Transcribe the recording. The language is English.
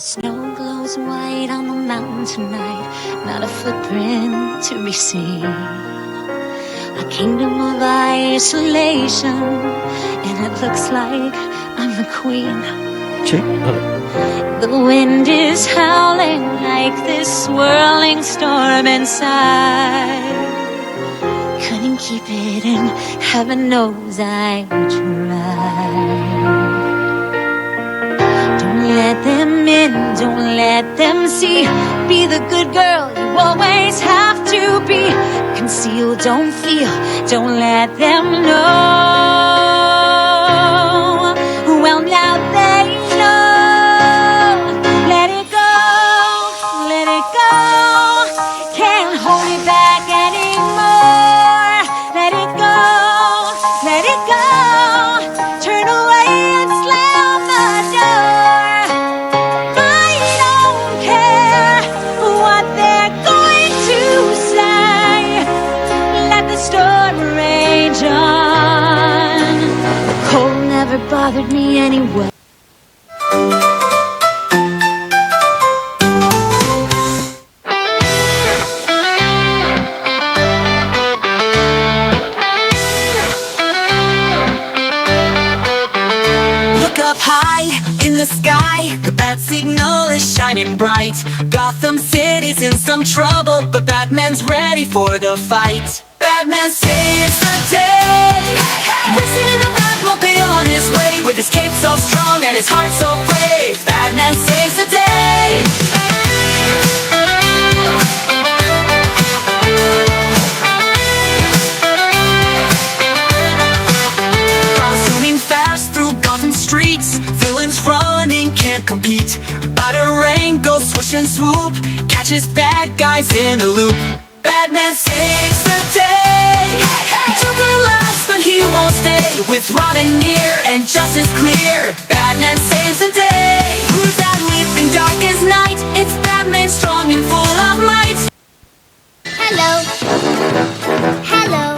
Snow glows white on the mountain tonight, not a footprint to be seen. A kingdom of isolation, and it looks like I'm the queen. The wind is howling like this swirling storm inside. Couldn't keep it in, heaven knows I tried. Don't let them in, don't let them see. Be the good girl you always have to be. Conceal, don't feel, don't let them know. Well, now they know. Let it go, let it go. Can't hold it back anymore. Let it go, let it go. Turn away and slam the door. I don't care what they're going to say. Let the storm rage on. The cold never bothered me anyway. Look up high in the sky, the bat signal is shining bright. Gotham City's in some trouble, but Batman's ready for the fight. Batman saves the day. Racing in a Batmobile on his way, with his cape so strong and his heart so brave. Batman saves the day. Cars zooming fast through Gotham streets, villains running can't compete. Batarang goes swoosh and swoop, catches bad guys in a loop. Batman saves the day. Joker laughs but he won't stay, with Robin near and justice clear. Batman saves the day. Who's that leaping dark as night? It's Batman strong and full of might. Hello. Hello.